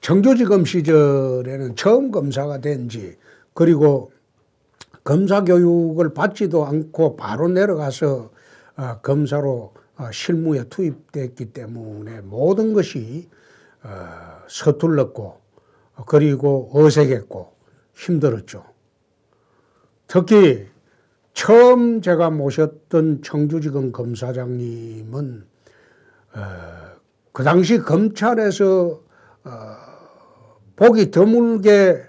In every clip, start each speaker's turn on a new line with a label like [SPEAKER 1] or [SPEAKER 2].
[SPEAKER 1] 청주지검 시절에는 처음 검사가 된지, 그리고 검사 교육을 받지도 않고 바로 내려가서 검사로 실무에 투입됐기 때문에 모든 것이 서툴렀고, 그리고 어색했고 힘들었죠. 특히 처음 제가 모셨던 청주지검 검사장님은 그 당시 검찰에서 보기 드물게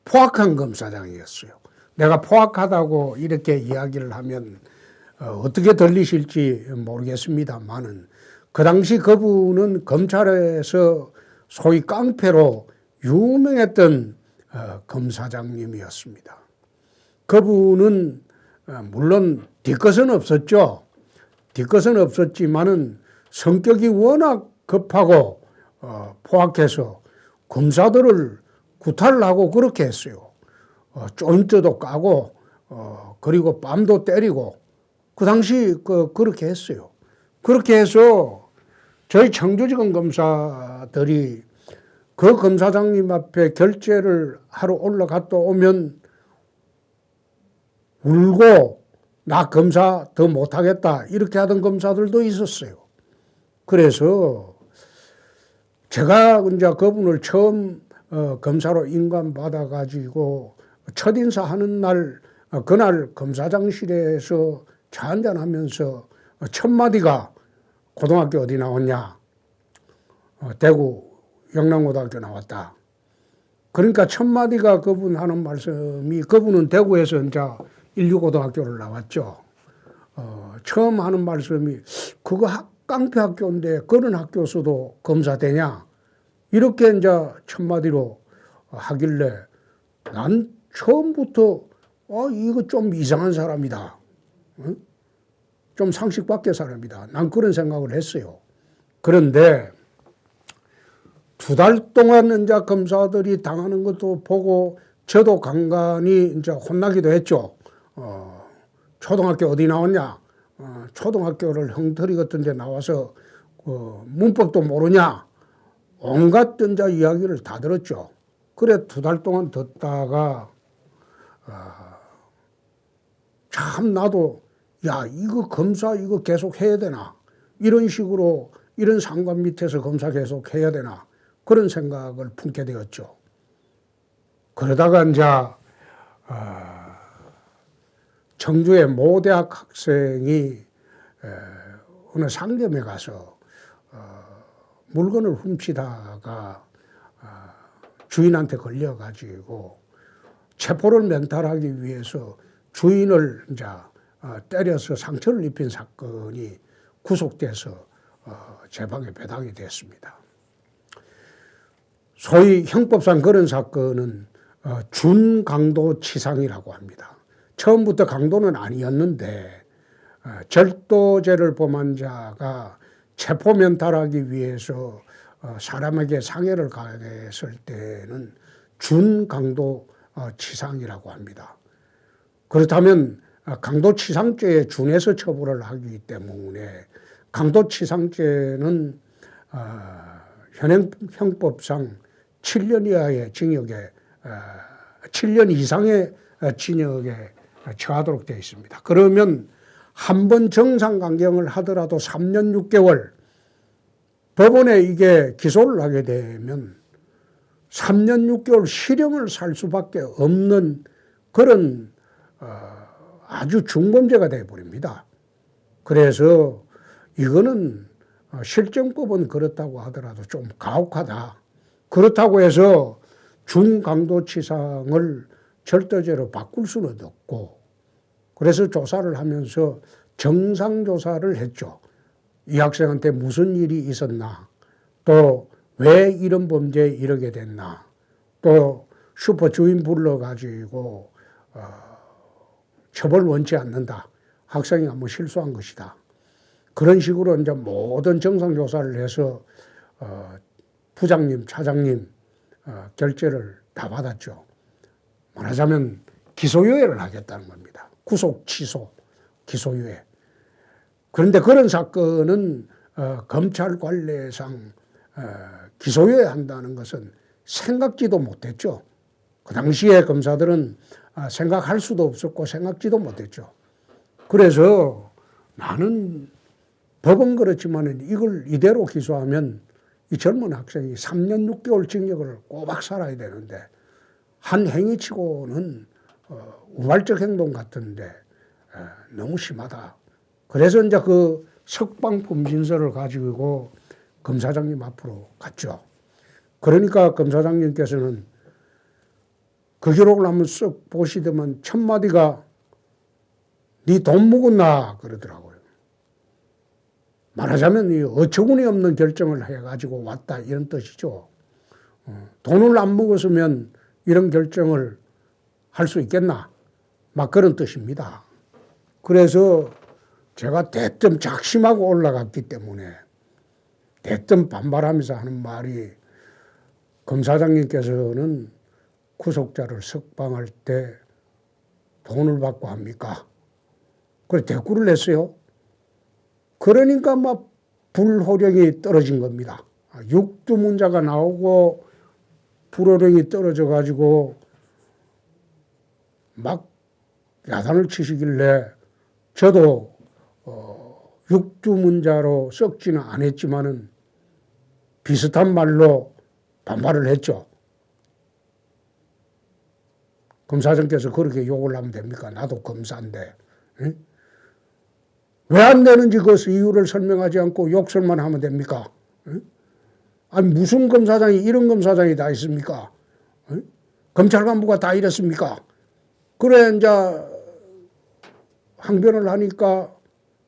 [SPEAKER 1] 포악한 검사장이었어요. 내가 포악하다고 이렇게 이야기를 하면 어떻게 들리실지 모르겠습니다만은, 그 당시 그분은 검찰에서 소위 깡패로 유명했던 검사장님이었습니다. 그분은 물론 뒤끝은 없었죠. 뒤끝은 없었지만은 성격이 워낙 급하고 포악해서 검사들을 구타를 하고 그렇게 했어요. 조인트도 까고 그리고 뺨도 때리고 그 당시 그렇게 했어요. 그렇게 해서 저희 청주지검 검사들이 그 검사장님 앞에 결재를 하러 올라갔다 오면 울고 나 검사 더 못하겠다 이렇게 하던 검사들도 있었어요. 그래서 제가 이제 그분을 처음 검사로 인간받아 가지고 첫 인사하는 날, 그날 검사장실에서 차 한잔하면서 첫 마디가 고등학교 어디 나왔냐? 대구 영남고등학교 나왔다. 그러니까 첫 마디가 그분 하는 말씀이, 그분은 대구에서 이제 인류고등학교를 나왔죠. 처음 하는 말씀이 그거 깡패 학교인데 그런 학교에서도 검사 되냐? 이렇게 이제 첫 마디로 하길래 난 처음부터 이거 좀 이상한 사람이다. 좀 상식 밖의 사람이다. 난 그런 생각을 했어요. 그런데 2달 동안 이제 검사들이 당하는 것도 보고 저도 간간히 이제 혼나기도 했죠. 초등학교 어디 나왔냐? 초등학교를 형터리 같은 데 나와서 문법도 모르냐? 온갖 이제 이야기를 다 들었죠. 그래 2달 동안 듣다가 참 나도 야 이거 검사 이거 계속 해야 되나? 이런 식으로 이런 상관 밑에서 검사 계속 해야 되나? 그런 생각을 품게 되었죠. 그러다가 이제 청주의 모 대학 학생이 어느 상점에 가서 물건을 훔치다가 주인한테 걸려가지고 체포를 면탈하기 위해서 주인을 이제 때려서 상처를 입힌 사건이 구속돼서 재판에 배당이 됐습니다. 소위 형법상 그런 사건은 준강도치상이라고 합니다. 처음부터 강도는 아니었는데 절도죄를 범한 자가 체포 면탈하기 위해서 사람에게 상해를 가했을 때는 준강도치상이라고 합니다. 그렇다면 강도치상죄에 준해서 처벌을 하기 때문에 강도치상죄는 현행 형법상 7년 이하의 징역에 7년 이상의 징역에 처하도록 되어 있습니다. 그러면 한 번 정상강경을 하더라도 3년 6개월, 법원에 이게 기소를 하게 되면 3년 6개월 실형을 살 수밖에 없는 그런 아주 중범죄가 되어버립니다. 그래서 이거는 실정법은 그렇다고 하더라도 좀 가혹하다. 그렇다고 해서 중강도치상을 절도죄로 바꿀 수는 없고, 그래서 조사를 하면서 정상조사를 했죠. 이 학생한테 무슨 일이 있었나, 또 왜 이런 범죄에 이르게 됐나, 또 슈퍼 주인 불러가지고 처벌 원치 않는다. 학생이 한번 실수한 것이다. 그런 식으로 이제 모든 정상조사를 해서 부장님, 차장님 결재를 다 받았죠. 말하자면 기소유예를 하겠다는 겁니다. 구속, 취소, 기소유예. 그런데 그런 사건은 검찰 관례상 기소해야 한다는 것은 생각지도 못했죠. 그 당시에 검사들은 생각할 수도 없었고 생각지도 못했죠. 그래서 나는 법은 그렇지만 이걸 이대로 기소하면 이 젊은 학생이 3년 6개월 징역을 꼬박 살아야 되는데 한 행위치고는 우발적 행동 같은데 너무 심하다. 그래서 이제 그 석방품진서를 가지고 검사장님 앞으로 갔죠. 그러니까 검사장님께서는 그 기록을 한번 쓱 보시더만 첫 마디가 네 돈 묵었나 그러더라고요. 말하자면 이 어처구니 없는 결정을 해가지고 왔다 이런 뜻이죠. 돈을 안 먹었으면 이런 결정을 할 수 있겠나 막 그런 뜻입니다. 그래서 제가 대뜸 작심하고 올라갔기 때문에 대뜸 반발하면서 하는 말이 검사장님께서는 구속자를 석방할 때 돈을 받고 합니까? 그래 대꾸를 했어요. 그러니까 막 불호령이 떨어진 겁니다. 육두문자가 나오고 불호령이 떨어져 가지고 막 야단을 치시길래 저도 육두문자로 썩지는 않았지만은 비슷한 말로 반발을 했죠. 검사장께서 그렇게 욕을 하면 됩니까? 나도 검사인데. 응? 왜 안 되는지 그 이유를 설명하지 않고 욕설만 하면 됩니까? 응? 아니 무슨 검사장이 이런 검사장이 다 있습니까? 응? 검찰 간부가 다 이랬습니까? 그래 이제 항변을 하니까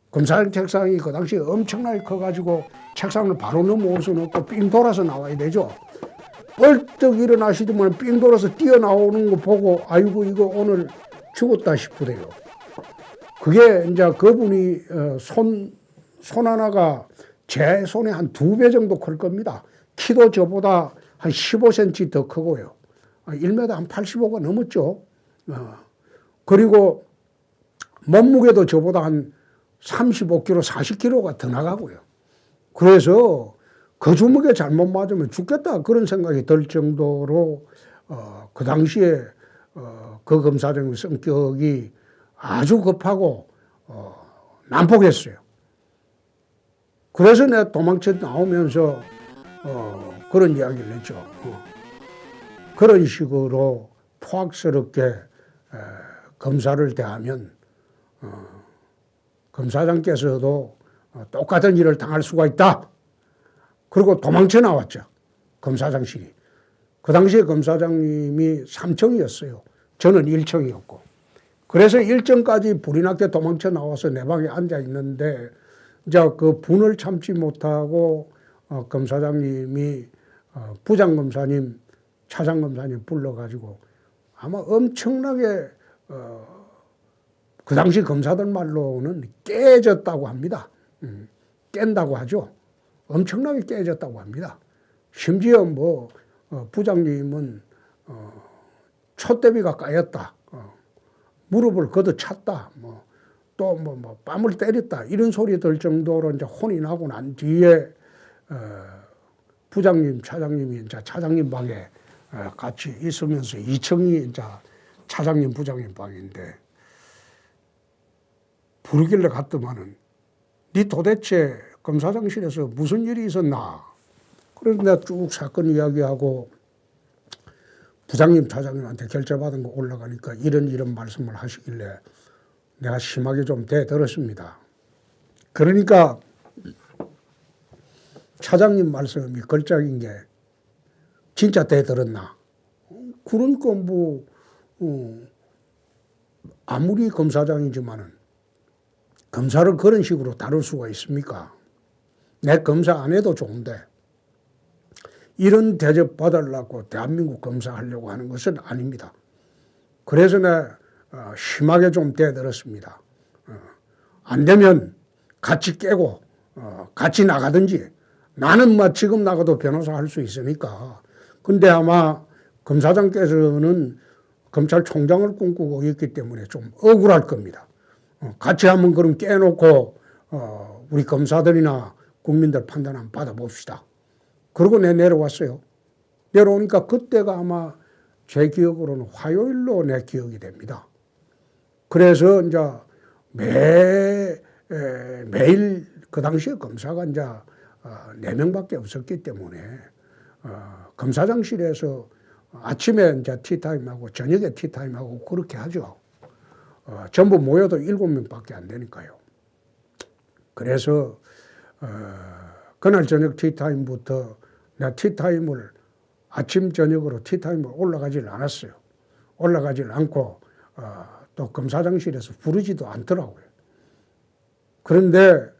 [SPEAKER 1] 검사장 책상이 그 당시에 엄청나게 커가지고 책상을 바로 넘어올 수는 없고 삥 돌아서 나와야 되죠. 벌떡 일어나시더만 삥 돌아서 뛰어나오는 거 보고 아이고 이거 오늘 죽었다 싶으대요. 그게 이제 그분이 손 하나가 제 손에 한 2배 정도 클 겁니다. 키도 저보다 한 15cm 더 크고요. 1m 한 85가 넘었죠. 그리고 몸무게도 저보다 한 35kg, 40kg가 더 나가고요. 그래서 그 주먹에 잘못 맞으면 죽겠다 그런 생각이 들 정도로 그 당시에 그 검사장의 성격이 아주 급하고 난폭했어요. 그래서 내가 도망쳐 나오면서 그런 이야기를 했죠. 그런 식으로 포악스럽게 검사를 대하면 검사장께서도 똑같은 일을 당할 수가 있다. 그리고 도망쳐 나왔죠. 검사장실이. 그 당시에 검사장님이 3층이었어요. 저는 1층이었고. 그래서 1층까지 불이 나게 도망쳐 나와서 내 방에 앉아 있는데 이제 그 분을 참지 못하고 검사장님이 부장검사님, 차장검사님 불러가지고 아마 엄청나게 그 당시 검사들 말로는 깨졌다고 합니다. 깬다고 하죠. 엄청나게 깨졌다고 합니다. 심지어 뭐 부장님은 촛대비가 까였다. 무릎을 걷어찼다. 또 뺨을 때렸다. 이런 소리 들 정도로 이제 혼이 나고 난 뒤에 부장님, 차장님이 이제 차장님 방에 같이 있으면서 2층이 이제 차장님, 부장님 방인데 부르길래 갔더만은 네 도대체 검사장실에서 무슨 일이 있었나? 그래서 내가 쭉 사건 이야기하고 부장님, 차장님한테 결재받은 거 올라가니까 이런 말씀을 하시길래 내가 심하게 좀 대들었습니다. 그러니까 차장님 말씀이 걸작인 게 진짜 대들었나? 그러니까 아무리 검사장이지만은 검사를 그런 식으로 다룰 수가 있습니까? 내 검사 안 해도 좋은데 이런 대접 받으려고 대한민국 검사하려고 하는 것은 아닙니다. 그래서 내가 심하게 좀 대들었습니다. 안 되면 같이 깨고 같이 나가든지 나는 뭐 지금 나가도 변호사 할 수 있으니까. 근데 아마 검사장께서는 검찰총장을 꿈꾸고 있기 때문에 좀 억울할 겁니다. 같이 한번 그럼 깨놓고 우리 검사들이나 국민들 판단 한번 받아봅시다. 그러고 내려왔어요. 내려오니까 그때가 아마 제 기억으로는 화요일로 내 기억이 됩니다. 그래서 이제 매일 그 당시에 검사가 이제 4명밖에 없었기 때문에 검사장실에서 아침에 이제 티타임하고 저녁에 티타임하고 그렇게 하죠. 전부 모여도 7명밖에 안 되니까요. 그래서 그날 저녁 티타임부터 내가 티타임을 아침 저녁으로 티타임을 올라가질 않았어요. 올라가질 않고 또 검사장실에서 부르지도 않더라고요. 그런데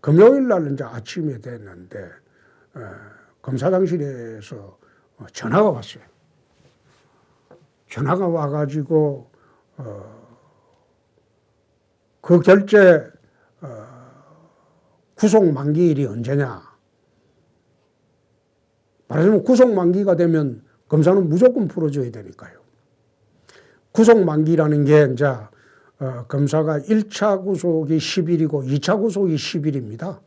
[SPEAKER 1] 금요일 날 이제 아침이 됐는데 검사장실에서 전화가 왔어요. 전화가 와가지고 그 결제 구속 만기일이 언제냐. 말하자면 구속 만기가 되면 검사는 무조건 풀어줘야 되니까요. 구속 만기라는 게 이제 검사가 1차 구속이 10일이고 2차 구속이 10일입니다.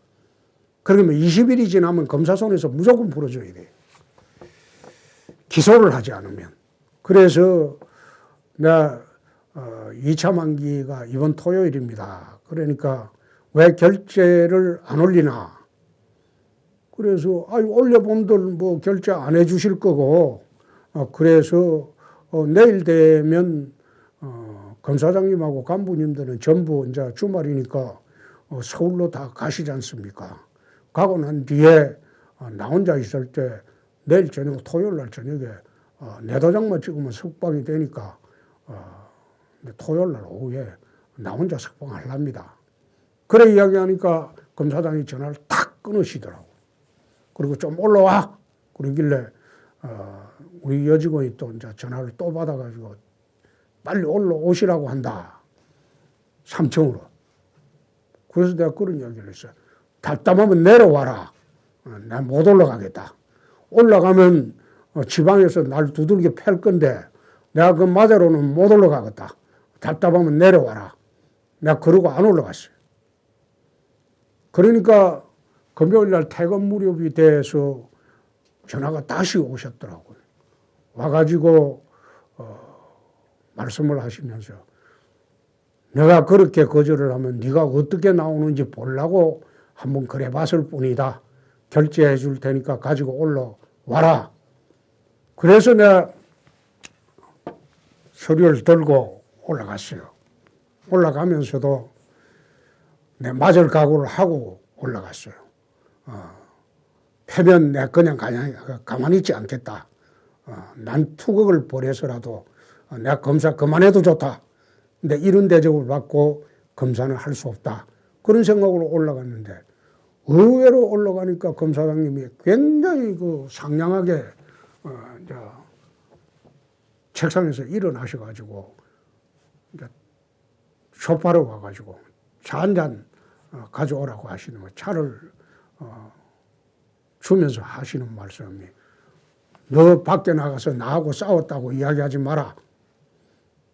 [SPEAKER 1] 그러면 20일이 지나면 검사 손에서 무조건 풀어줘야 돼요. 기소를 하지 않으면. 그래서 내가 2차 만기가 이번 토요일입니다. 그러니까 왜 결제를 안 올리나. 그래서 올려본들 뭐 결제 안 해주실 거고 그래서 내일 되면 검사장님하고 간부님들은 전부 이제 주말이니까 서울로 다 가시지 않습니까? 가고 난 뒤에 나 혼자 있을 때 내일 저녁 토요일 날 저녁에 내 도장만 찍으면 석방이 되니까 토요일 날 오후에 나 혼자 석방하랍니다. 그래 이야기하니까 검사장이 전화를 탁 끊으시더라고. 그리고 좀 올라와. 그러길래 우리 여직원이 또 이제 전화를 또 받아가지고 빨리 올라오시라고 한다. 3층으로. 그래서 내가 그런 이야기를 했어요. 답답하면 내려와라. 난 못 올라가겠다. 올라가면 지방에서 날 두들겨 팰 건데 내가 그 맞으로는 못 올라가겠다. 답답하면 내려와라. 내가 그러고 안 올라갔어요. 그러니까 금요일 날 퇴근 무렵이 돼서 전화가 다시 오셨더라고요. 와가지고 말씀을 하시면서 내가 그렇게 거절을 하면 네가 어떻게 나오는지 보려고 한번 그래 봤을 뿐이다. 결제해 줄 테니까 가지고 올라와라. 그래서 내가 서류를 들고 올라갔어요. 올라가면서도 내 맞을 각오를 하고 올라갔어요. 패면 내가 그냥 가만히 있지 않겠다. 난 투극을 벌여서라도 내가 검사 그만해도 좋다. 근데 이런 대접을 받고 검사는 할 수 없다. 그런 생각으로 올라갔는데 의외로 올라가니까 검사장님이 굉장히 그 상냥하게 이제 책상에서 일어나셔가지고 이제 소파로 와가지고 차 한 잔 가져오라고 하시는 거 차를 주면서 하시는 말씀이 너 밖에 나가서 나하고 싸웠다고 이야기하지 마라.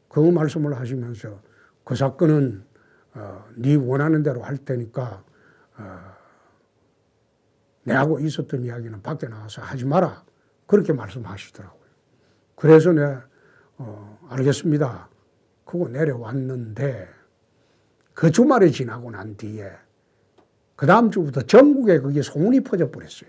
[SPEAKER 1] 그 말씀을 하시면서 그 사건은 네 원하는 대로 할 테니까 내하고 있었던 이야기는 밖에 나가서 하지 마라. 그렇게 말씀하시더라고요. 그래서 내가 알겠습니다. 그거 내려왔는데 그 주말이 지나고 난 뒤에 그 다음 주부터 전국에 그게 소문이 퍼져버렸어요.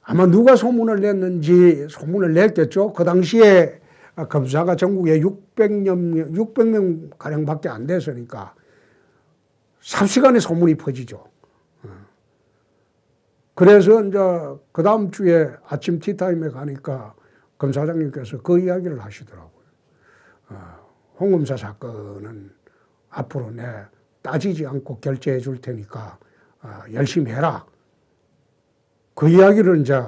[SPEAKER 1] 아마 누가 소문을 냈는지 소문을 냈겠죠. 그 당시에 검사가 전국에 600명 가량밖에 안 됐으니까 삽시간에 소문이 퍼지죠. 그래서 이제 그 다음 주에 아침 티타임에 가니까 검사장님께서 그 이야기를 하시더라고요. 홍 검사 사건은 앞으로 내 따지지 않고 결제해 줄 테니까 열심히 해라. 그 이야기를 이제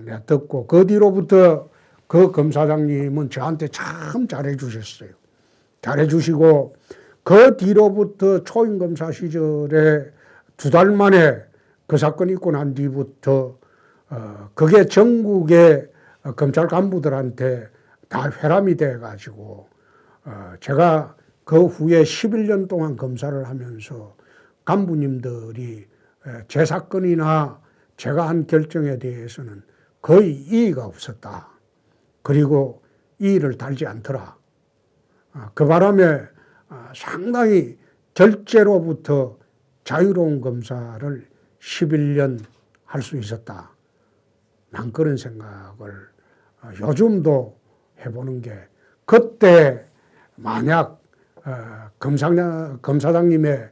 [SPEAKER 1] 내가 듣고 그 뒤로부터 그 검사장님은 저한테 참 잘해 주셨어요. 잘해 주시고 그 뒤로부터 초임검사 시절에 2달 만에 그 사건이 있고 난 뒤부터 그게 전국의 검찰 간부들한테 다 회람이 돼가지고 제가 그 후에 11년 동안 검사를 하면서 간부님들이 제 사건이나 제가 한 결정에 대해서는 거의 이의가 없었다. 그리고 이의를 달지 않더라. 그 바람에 상당히 결재로부터 자유로운 검사를 11년 할 수 있었다. 난 그런 생각을 요즘도 해보는 게, 그때 만약 검사장님의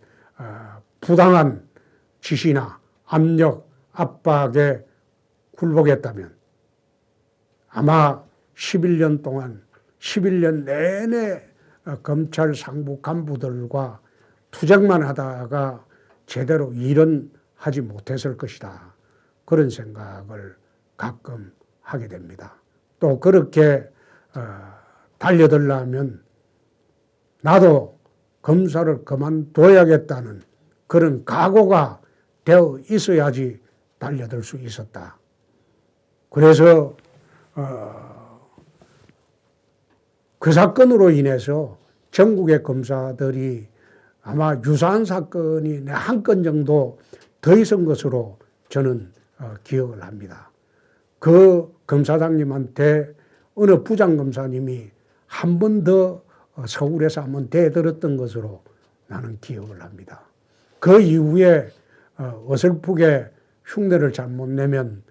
[SPEAKER 1] 부당한 지시나 압력, 압박에 굴복했다면 아마 11년 동안 11년 내내 검찰 상부 간부들과 투쟁만 하다가 제대로 일은 하지 못했을 것이다. 그런 생각을 가끔 하게 됩니다. 또 그렇게 달려들려면 나도 검사를 그만둬야겠다는 그런 각오가 되어 있어야지 달려들 수 있었다. 그래서 그 사건으로 인해서 전국의 검사들이 아마 유사한 사건이 한 건 정도 더 있은 것으로 저는 기억을 합니다. 그 검사장님한테 어느 부장검사님이 한 번 더 서울에서 한번 대들었던 것으로 나는 기억을 합니다. 그 이후에 어설프게 흉내를 잘못 내면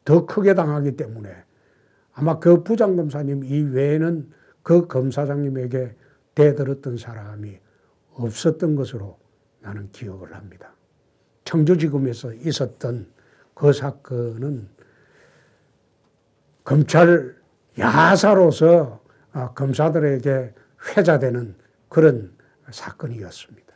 [SPEAKER 1] 더 크게 당하기 때문에 아마 그 부장검사님 이외에는 그 검사장님에게 대들었던 사람이 없었던 것으로 나는 기억을 합니다. 청주지검에서 있었던 그 사건은 검찰 야사로서 검사들에게 회자되는 그런 사건이었습니다.